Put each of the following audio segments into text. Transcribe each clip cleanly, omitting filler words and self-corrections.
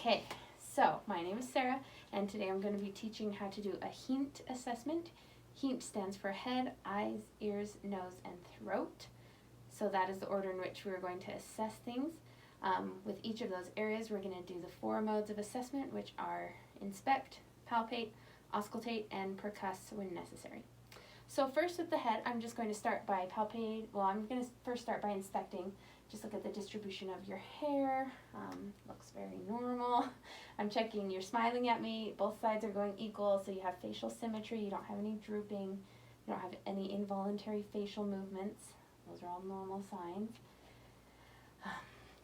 Okay, so my name is Sarah, and today I'm going to be teaching how to do a HEINT assessment. HEINT stands for head, eyes, ears, nose, and throat. So that is the order in which we're going to assess things. With each of those areas, we're going to do the 4 modes of assessment, which are inspect, palpate, auscultate, and percuss when necessary. So first with the head, I'm just going to start by palpating. Well, I'm going to first start by inspecting. Just look at the distribution of your hair. Looks very normal. I'm checking, you're smiling at me. Both sides are going equal, so you have facial symmetry. You don't have any drooping. You don't have any involuntary facial movements. Those are all normal signs.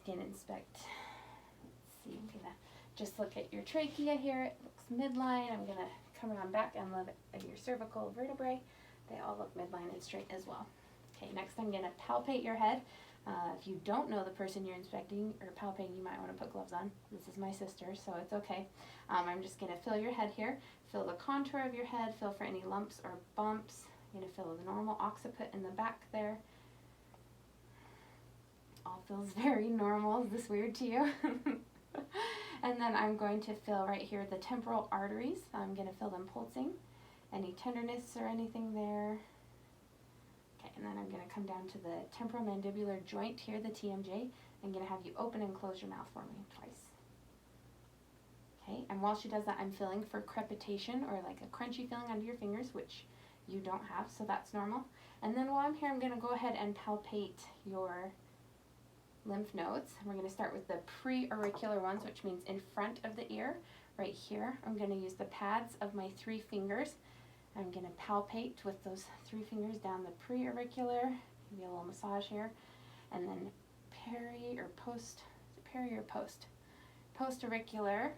Again, inspect. Let's see, I'm gonna just look at your trachea here. It looks midline. I'm gonna come around back and look at your cervical vertebrae. They all look midline and straight as well. Okay, next I'm gonna palpate your head. If you don't know the person you're inspecting or palpating, you might want to put gloves on. This is my sister, so it's okay. I'm just going to feel your head here, feel the contour of your head, feel for any lumps or bumps. I'm going to feel the normal occiput in the back there. All feels very normal. Is this weird to you? And then I'm going to feel right here the temporal arteries. I'm going to feel them pulsing. Any tenderness or anything there. Okay, and then I'm going to come down to the temporomandibular joint here, the TMJ. I'm going to have you open and close your mouth for me twice. Okay, and while she does that, I'm feeling for crepitation or like a crunchy feeling under your fingers, which you don't have, so that's normal. And then while I'm here, I'm going to go ahead and palpate your lymph nodes. We're going to start with the pre-auricular ones, which means in front of the ear, right here. I'm going to use the pads of my 3 fingers. I'm going to palpate with those 3 fingers down the pre-auricular, maybe a little massage here, and then post-auricular,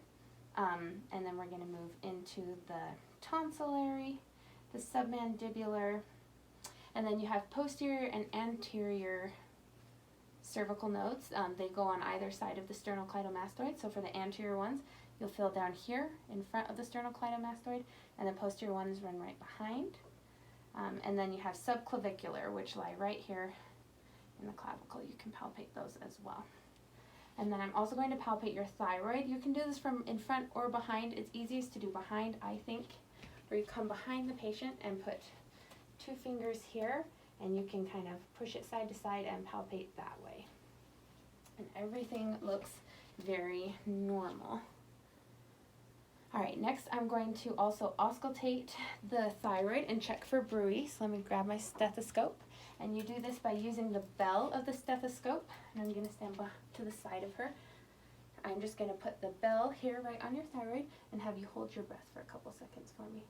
and then we're going to move into the tonsillary, the submandibular, and then you have posterior and anterior cervical nodes. They go on either side of the sternocleidomastoid, so for the anterior ones, you'll feel down here in front of the sternocleidomastoid, and the posterior ones run right behind. And then you have subclavicular, which lie right here in the clavicle. You can palpate those as well. And then I'm also going to palpate your thyroid. You can do this from in front or behind. It's easiest to do behind, I think, where you come behind the patient and put 2 fingers here, and you can kind of push it side to side and palpate that way. And everything looks very normal. All right, next I'm going to also auscultate the thyroid and check for bruit. So let me grab my stethoscope. And you do this by using the bell of the stethoscope. And I'm going to stand to the side of her. I'm just going to put the bell here right on your thyroid and have you hold your breath for a couple seconds for me.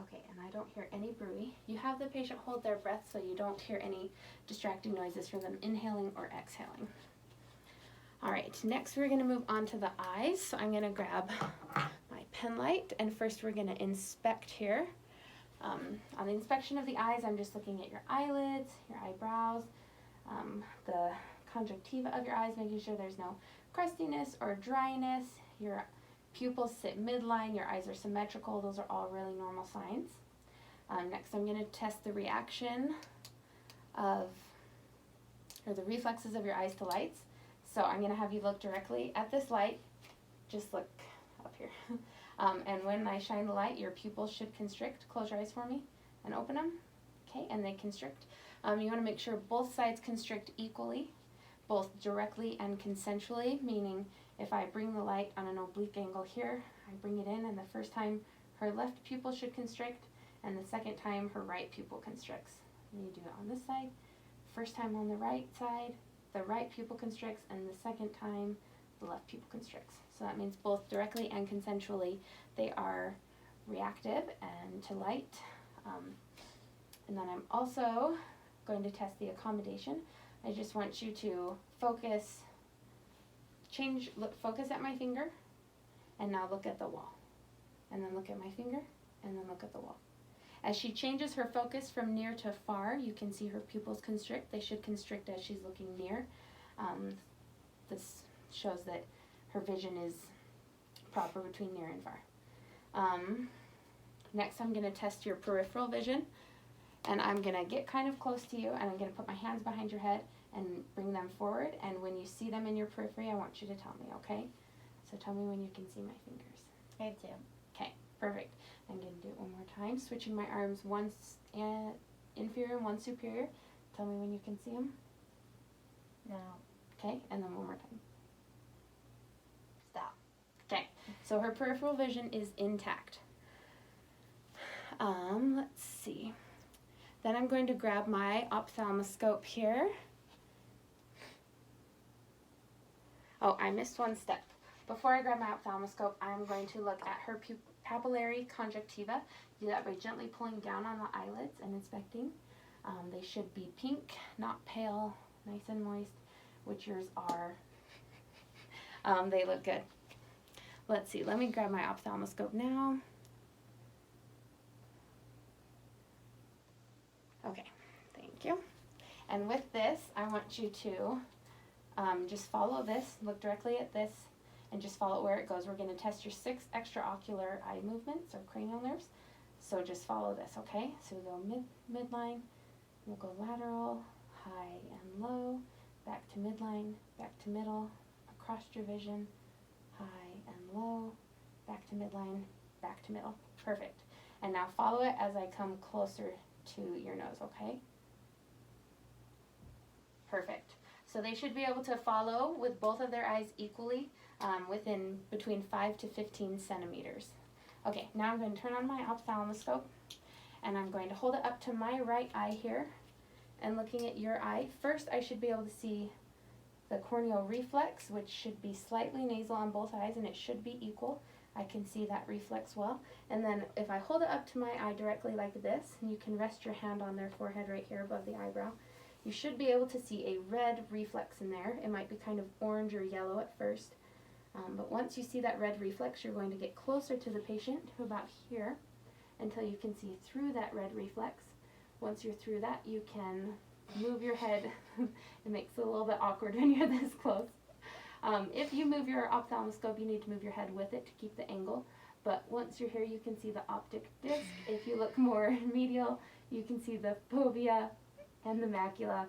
Okay, and I don't hear any bruit. You have the patient hold their breath so you don't hear any distracting noises from them inhaling or exhaling. All right, next we're going to move on to the eyes. So I'm going to grab my pen light, and first we're going to inspect here. On the inspection of the eyes, I'm just looking at your eyelids, your eyebrows, the conjunctiva of your eyes, making sure there's no crustiness or dryness. Your pupils sit midline, your eyes are symmetrical. Those are all really normal signs. Next, I'm going to test the reaction of, or the reflexes of your eyes to lights. So I'm going to have you look directly at this light. Just look up here. And when I shine the light, your pupils should constrict. Close your eyes for me and open them. Okay, and they constrict. You want to make sure both sides constrict equally, both directly and consensually, meaning if I bring the light on an oblique angle here, I bring it in, and the first time her left pupil should constrict, and the second time her right pupil constricts. And you do it on this side. First time on the right side, the right pupil constricts, and the second time the left pupil constricts. So that means both directly and consensually they are reactive and to light. And then I'm also going to test the accommodation. I just want you to focus at my finger, and now look at the wall. And then look at my finger, and then look at the wall. As she changes her focus from near to far, you can see her pupils constrict. They should constrict as she's looking near. This shows that her vision is proper between near and far. Next, I'm going to test your peripheral vision. And I'm going to get kind of close to you, and I'm going to put my hands behind your head, and bring them forward. And when you see them in your periphery, I want you to tell me, okay? So tell me when you can see my fingers. I do. Okay, perfect. I'm going to do it one more time. Switching my arms, one inferior and one superior. Tell me when you can see them. No. Okay, and then one more time. Stop. Okay, so her peripheral vision is intact. Let's see. Then I'm going to grab my ophthalmoscope here. Oh, I missed one step. Before I grab my ophthalmoscope, I'm going to look at her papillary conjunctiva. Do that by gently pulling down on the eyelids and inspecting. They should be pink, not pale, nice and moist, which yours are. They look good. Let's see, let me grab my ophthalmoscope now. Okay, thank you. And with this, I want you to just follow this, look directly at this, and just follow where it goes. We're going to test your 6 extraocular eye movements or cranial nerves. So just follow this, okay? So we go midline, we'll go lateral, high and low, back to midline, back to middle, across your vision, high and low, back to midline, back to middle. Perfect. And now follow it as I come closer to your nose, okay? Perfect. So they should be able to follow with both of their eyes equally within between 5 to 15 centimeters. Okay, now I'm going to turn on my ophthalmoscope and I'm going to hold it up to my right eye here and looking at your eye. First, I should be able to see the corneal reflex, which should be slightly nasal on both eyes, and it should be equal. I can see that reflex well. And then if I hold it up to my eye directly like this, and you can rest your hand on their forehead right here above the eyebrow, you should be able to see a red reflex in there. It might be kind of orange or yellow at first. But once you see that red reflex, you're going to get closer to the patient to about here until you can see through that red reflex. Once you're through that, you can move your head. It makes it a little bit awkward when you're this close. If you move your ophthalmoscope, you need to move your head with it to keep the angle. But once you're here, you can see the optic disc. If you look more medial, you can see the fovea and the macula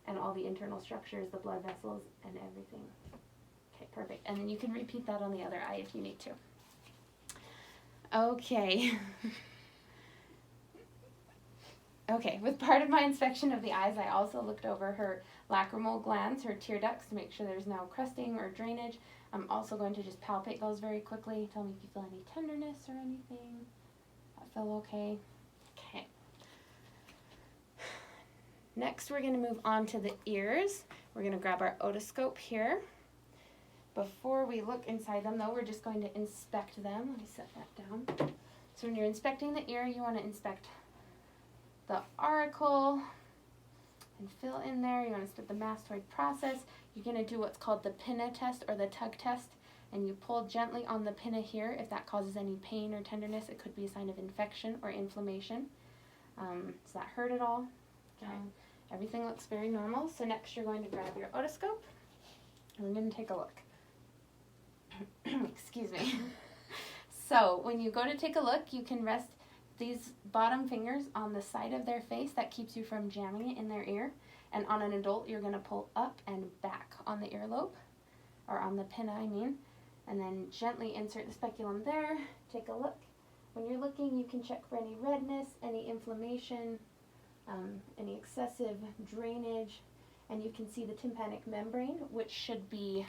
and all the internal structures, the blood vessels, and everything. Okay, perfect. And then you can repeat that on the other eye if you need to. Okay. Okay, with part of my inspection of the eyes, I also looked over her lacrimal glands, her tear ducts, to make sure there's no crusting or drainage. I'm also going to just palpate those very quickly. Tell me if you feel any tenderness or anything. I feel okay. Okay. Next, we're going to move on to the ears. We're going to grab our otoscope here. Before we look inside them, though, we're just going to inspect them. Let me set that down. So when you're inspecting the ear, you want to inspect the auricle and fill in there. You want to inspect the mastoid process. You're going to do what's called the pinna test or the tug test, and you pull gently on the pinna here. If that causes any pain or tenderness, it could be a sign of infection or inflammation. Does that hurt at all? Okay. Everything looks very normal. So next you're going to grab your otoscope and we're going to take a look. Excuse me. So when you go to take a look, you can rest these bottom fingers on the side of their face. That keeps you from jamming it in their ear. And on an adult, you're going to pull up and back on the earlobe, or on the pinna, I mean. And then gently insert the speculum there. Take a look. When you're looking, you can check for any redness, any inflammation, any excessive drainage. And you can see the tympanic membrane, which should be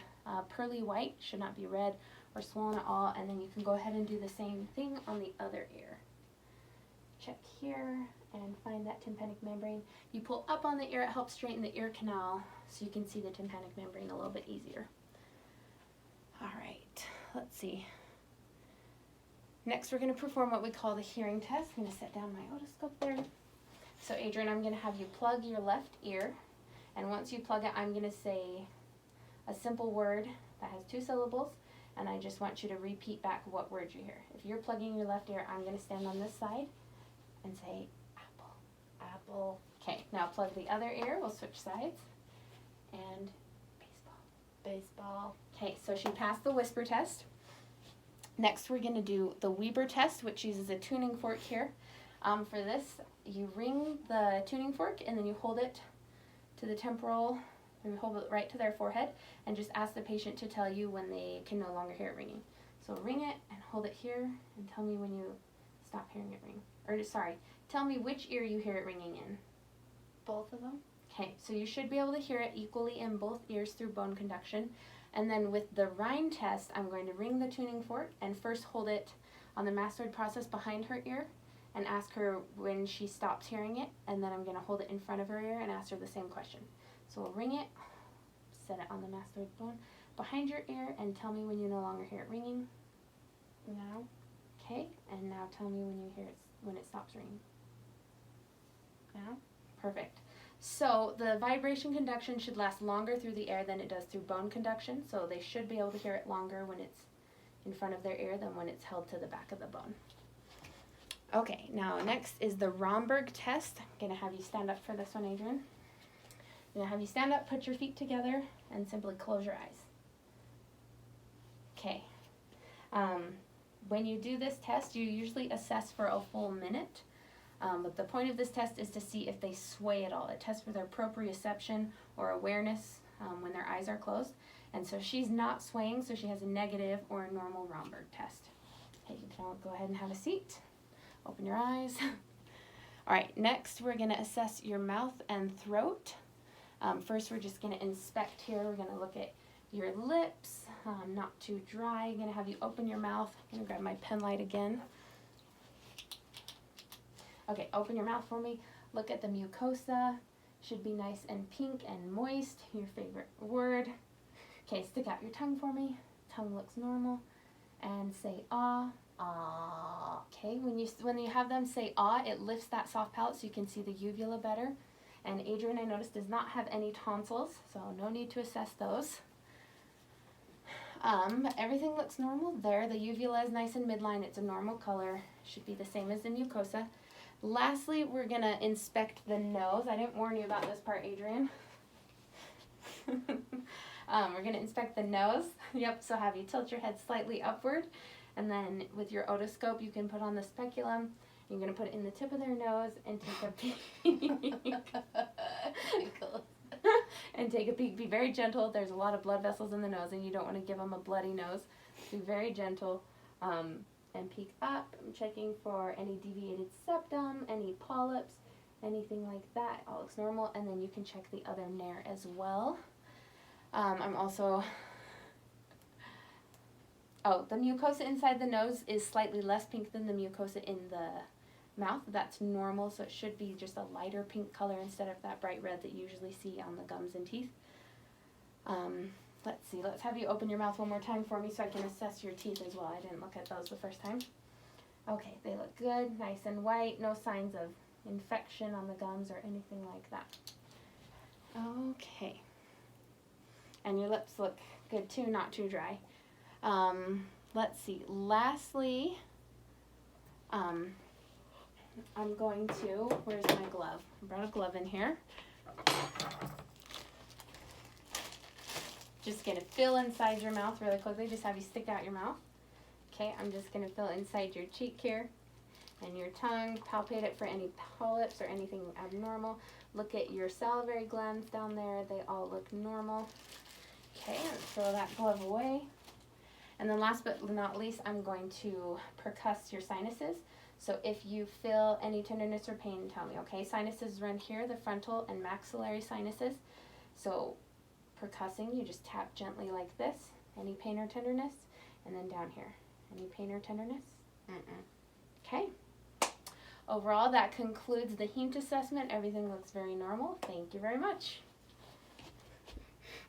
pearly white, should not be red or swollen at all. And then you can go ahead and do the same thing on the other ear. Check here and find that tympanic membrane. You pull up on the ear, it helps straighten the ear canal so you can see the tympanic membrane a little bit easier. All right, let's see. Next, we're going to perform what we call the hearing test. I'm going to set down my otoscope there. So Adrian, I'm going to have you plug your left ear, and once you plug it, I'm going to say a simple word that has 2 syllables, and I just want you to repeat back what word you hear. If you're plugging your left ear, I'm going to stand on this side and say apple, apple. Okay, now plug the other ear. We'll switch sides. And baseball, baseball. Okay, so she passed the whisper test. Next, we're going to do the Weber test, which uses a tuning fork here. For this, you ring the tuning fork and then you hold it to the temporal or hold it right to their forehead, and just ask the patient to tell you when they can no longer hear it ringing. So ring it and hold it here and tell me when you stop hearing it ring. Or sorry, tell me which ear you hear it ringing in. Both of them? Okay, so you should be able to hear it equally in both ears through bone conduction. And then with the Rhine test, I'm going to ring the tuning fork and first hold it on the mastoid process behind her ear and ask her when she stops hearing it, and then I'm going to hold it in front of her ear and ask her the same question. So we'll ring it, set it on the mastoid bone behind your ear, and tell me when you no longer hear it ringing. Now. Okay, and now tell me when you hear it, when it stops ringing. Now. Perfect. So the vibration conduction should last longer through the air than it does through bone conduction, so they should be able to hear it longer when it's in front of their ear than when it's held to the back of the bone. Okay, now next is the Romberg test. I'm going to have you stand up for this one, Adrian. I'm going to have you stand up, put your feet together, and simply close your eyes. Okay. When you do this test, you usually assess for a full minute. But the point of this test is to see if they sway at all. It tests for their proprioception or awareness when their eyes are closed. And so she's not swaying, so she has a negative or a normal Romberg test. Okay, you can all go ahead and have a seat. Open your eyes. All right, next we're going to assess your mouth and throat. First, we're just going to inspect here. We're going to look at your lips, not too dry. I'm going to have you open your mouth. I'm going to grab my pen light again. Okay, open your mouth for me. Look at the mucosa. Should be nice and pink and moist, your favorite word. Okay, stick out your tongue for me. Tongue looks normal. And say ah. Ah. Okay, when you have them say ah, it lifts that soft palate so you can see the uvula better. And Adrian, I noticed, does not have any tonsils, so no need to assess those. Everything looks normal there. The uvula is nice and midline. It's a normal color. Should be the same as the mucosa. Lastly, we're going to inspect the nose. I didn't warn you about this part, Adrian. We're going to inspect the nose. Yep, so have you tilt your head slightly upward. And then with your otoscope, you can put on the speculum. You're going to put it in the tip of their nose and take a peek. And take a peek. Be very gentle. There's a lot of blood vessels in the nose, and you don't want to give them a bloody nose. Be very gentle. And peek up. I'm checking for any deviated septum, any polyps, anything like that. All looks normal. And then you can check the other nair as well. I'm also... Oh, the mucosa inside the nose is slightly less pink than the mucosa in the mouth. That's normal, so it should be just a lighter pink color instead of that bright red that you usually see on the gums and teeth. Let's see, let's have you open your mouth one more time for me so I can assess your teeth as well. I didn't look at those the first time. Okay, they look good, nice and white, no signs of infection on the gums or anything like that. Okay. And your lips look good too, not too dry. Let's see, lastly, I'm going to, where's my glove? I brought a glove in here. Just going to fill inside your mouth really quickly. Just have you stick out your mouth. Okay, I'm just going to fill inside your cheek here and your tongue. Palpate it for any polyps or anything abnormal. Look at your salivary glands down there. They all look normal. Okay, and throw that glove away. And then last but not least, I'm going to percuss your sinuses. So if you feel any tenderness or pain, tell me, okay? Sinuses run here, the frontal and maxillary sinuses. So percussing, you just tap gently like this. Any pain or tenderness? And then down here. Any pain or tenderness? Okay. Overall, that concludes the HEMT assessment. Everything looks very normal. Thank you very much.